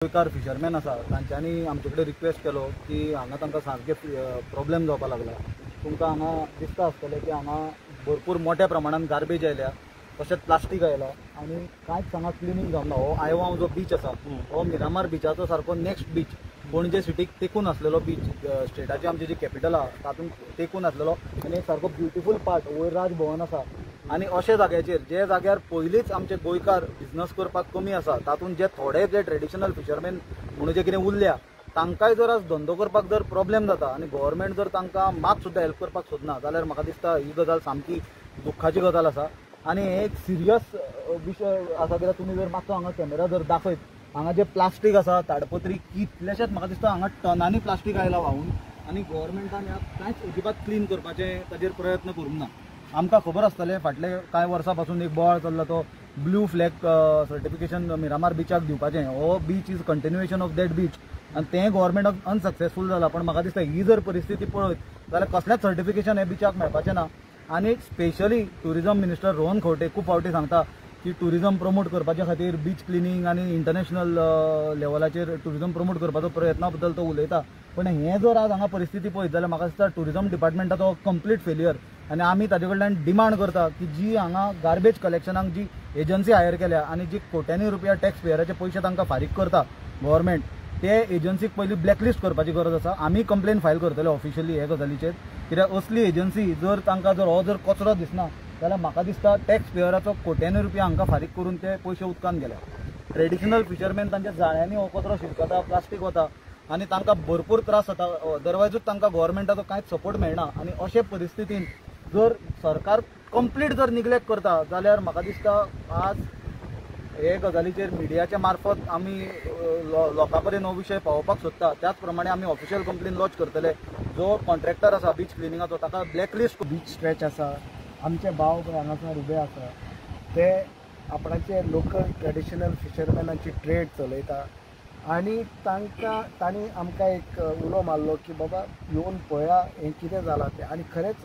गोंयकार फिशरमॅन आसा तांच्यांनी आमचे कडेन रिक्वेस्ट केलो की हांगा तांकां सारके प्रॉब्लेम जावपाक लागला। तुमकां हांगा दिसता आसतलें की हांगा भरपूर मोठ्या प्रमाणात गार्बेज आयल्या, तशेंच प्लास्टीक आयला आनी कांयच हांगा क्लिनींग जावना। हो आयवांव जो बीच आसा हो मिरामार बिचाचो सारको नेक्स्ट बीच, पणजे सिटीक तेकून आसलेलो बीच, स्टेटाची आमची जी कॅपिटल आसा तातूंत तेकून आसलेलो आनी एक सारको ब्युटिफूल पार्ट वयर राजभवन आसा। आनी अशा जाग्याचेर जे जाग्यार पयलींच आमचे गोंयकार बिझनस करपाक कमी आसा, तातूंत जे थोडे जे ट्रेडिशनल फिशरमॅन म्हणून जे कितें उरल्या तांकांय जर आज धंदो करपाक जर प्रॉब्लेम जाता आनी गव्हर्मेंट जर तांकां मात सुद्दां हेल्प करपाक सोदना जाल्यार म्हाका दिसता ही गजाल सामकी दुख्खाची गजाल आसा। आनी हे एक सिरियस विशय आसा, कित्याक तुमी जर मातसो हांगा कॅमेरा जर दाखयत, हांगा जे प्लास्टीक आसा ताडपत्री कितलेशेच म्हाका दिसता हांगा टनांनी प्लास्टीक आयला व्हांवून, आनी गव्हर्मेंटान ह्या कांयच अजिबात क्लीन करपाचे ताजेर प्रयत्न करूंक ना। आमकां खबर आसतलें फाटले कांय वर्सां पासून एक बोवाळ चल्ला तो ब्लू फ्लॅग सर्टिफिकेशन मिरामार बिचाक दिवपाचें। हो beach is continuation of that beach आनी तें गव्हर्मेंटाक अनसक्सेसफूल जालां। पण म्हाका दिसता ही जर परिस्थिती पळयत जाल्यार कसलेंच सर्टिफिकेशन हे बिचाक मेळपाचें ना। आनी specially tourism minister Rohan Khaunte खूब फावटी सांगता की टुरिजम प्रमोट करपाचे खातीर बीच क्लिनींग आनी इंटरनॅशनल लेवलाचेर टुरिजम प्रमोट करपाचो प्रयत्ना बद्दल तो उलयता। पण हें जर आज हांगा परिस्थिती पळयत जाल्यार म्हाका दिसता टुरिजम डिपार्टमेंटाचो कंप्लीट फेल्युअर। आनी आमी ताजे कडल्यान डिमांड करता की जी हांगा गार्बेज कलेक्शनाक जी एजन्सी हायर केल्या आनी जी कोट्यांनी रुपया टॅक्स पेयराचे पयशे तांकां फारीक करता गव्हर्मेंट, ते एजन्सीक पयली ब्लॅकलिस्ट करपाची गरज आसा। आमी कंप्लेन फायल करतले ऑफिशियली हे गजालीचेर, कित्याक असली एजन्सी जर तांकां जर हो जर कचरो दिसना जाल्यार म्हाका दिसता टॅक्स पेयराचो कोट्यांनी रुपया हांकां फारीक करून ते पयशे उदकान गेल्या। ट्रेडिशनल फिशरमॅन तांच्या जाळ्यांनी हो कचरो शिरकता, प्लास्टीक वता आनी तांकां भरपूर त्रास जाता। अदरवायजूच तांकां गव्हर्मेंटाचो कांयच सपोर्ट मेळना। आनी अशे परिस्थितीन जर सरकार कंप्लीट जर निग्लेक्ट करता जाल्यार म्हाका दिसता आज हे गजालीचेर मिडियाच्या मार्फत आमी लोकां पर्यंत हो विशय पावोवपाक सोदता। त्याच प्रमाणे आमी ऑफिशियल कंप्लेन लॉन्च करतले। जो कॉन्ट्रॅक्टर आसा बीच क्लिनिंगाचो ताका ब्लॅकलिस्ट। बीच स्ट्रेच आसा, आमचे भाव हांगासर उबे आसा, ते आपणाचे लोकल ट्रेडिशनल फिशरमॅनाची ट्रेड चलयता आनी तांणी आमकां एक उलो मारलो की बाबा येवन पळया हें कितें जालां तें। आनी खरेंच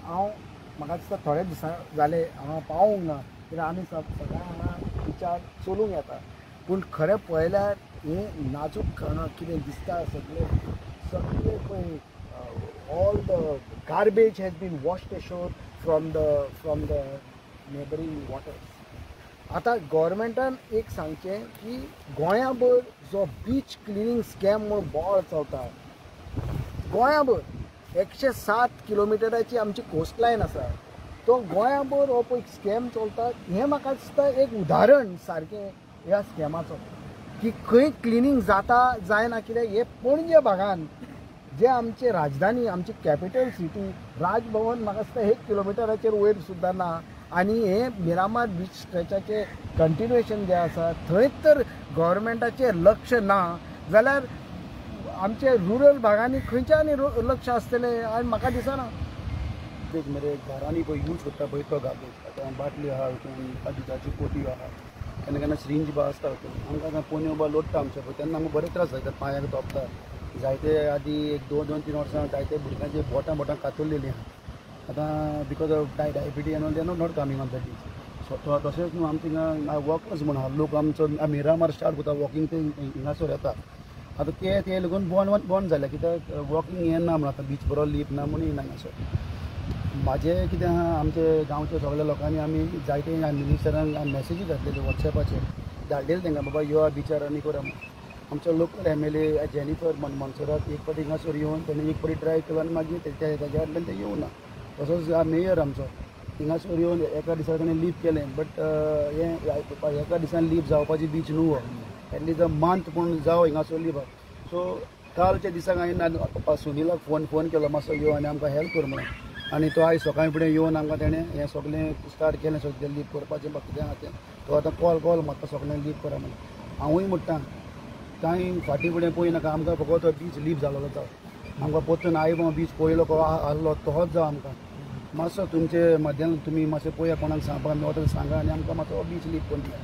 म्हाका दिसता थोडे दिसां जाले हांगा पावूंक ना, कित्याक आमी सगळ्या हांगा बिचार चलूंक येता। पूण खरें पळयल्यार हें नाजूक हांगा कितें दिसता, सगळे पळय all the garbage has been washed ashore from the neighbouring waters. आतां गव्हर्मेंटान एक सांगचें की गोंयाभर जो बीच क्लिनींग स्कॅम म्हूण बोवाळ चलता, गोंयाभर 107 किलोमिटराची आमची कोस्टलायन आसा, तो गोंयाभर हो पळय स्कॅम चलता। हें म्हाका दिसता एक उदाहरण सारकें ह्या स्कॅमाचो की खंय क्लिनींग जाता जायना। कित्याक हे पणजे भागान जे आमचे राजधानी, आमची कॅपिटल सिटी, राजभवन म्हाका दिसता 1 किलोमिटराचेर वयर सुद्दां ना। आनी हे मिरामार बीच स्ट्रेचाचे कंटिन्युएशन जे आसा थंय तर गव्हर्मेंटाचें लक्ष ना जाल्यार आमचे रुरल भागांनी खंयच्या आनी लक्ष आसतलें आनी म्हाका दिसना। एक मरे घरांनी पळय यूज करता पळय तो गार्बेज, आतां बाटली आहा, काजूची पोटी आहा, केन्ना केन्ना सिरींज बा आसता, आमकां पोन्यो बा लोडटा आमचे पळय, तेन्ना आमकां बरे त्रास जातात, पांयाक तोपता। जायते आदीं एक 2-3 वर्सां जायते भुरग्यांचे बोटां कातरलेलीं आहा। आतां because of diabetes and all they not coming on that beach. तशेंच न्हू आमचे हिंगा वॉकर्स म्हण आहा, लोक आमचो मिरामार स्टार्ट करता वॉकिंग, ते हिंगासर येता। आतां ते लागून बंद जालें, कित्याक वॉकिंग हें ना म्हण आतां बीच बरो लीप ना म्हणून येना हांगासर। म्हाजें कितें आहा, आमचे गांवच्या सगळ्या लोकांनी आमी जायते मिनिस्टरांक मॅसेजी घातलेल्यो वॉट्सॅपाचेर, धाडलेले तांकां बाबा यो बिचार आनी करा म्हणून। आमचो लोकल MLA जेनिफर मनसराक एक फावटी हिंगासर येवन तेणें एक फावटी ट्राय केलो आनी मागीर ताच्या फाटल्यान ते येवना। तसोच मेयर आमचो हिंगासर येवन एका दिसा ताणें लीव केलें, बट हें एका दिसान लीव जावपाची बीच न्हू हो, एटलीस्ट मंथ पूण जावं हिंगासर लीव। सो कालच्या दिसाक हांवें सुनिलाक फोन केलो मातसो यो आनी आमकां हेल्प कर म्हणून। आनी तो आयज सकाळीं फुडें येवन आमकां तेणें हें सगळें स्टार्ट केलें, सगळें लीव करपाचें कितें आहा तें। तो आतां कॉल मारता सगळें लीव करा म्हणून। हांवूय म्हणटा कांय फाटीं फुडें पळय नाका, आमकां फकत तो बीच लीव जालोलो जाय। आमकां परतून आयवां बीच पळयलो को आहलो तोच जाय आमकां। मातसो तुमचे मध्यान तुमी मातशें पळया कोणाक सांगपाक मेळटा सांगा आनी आमकां मातसो बीच लीव करून दिया।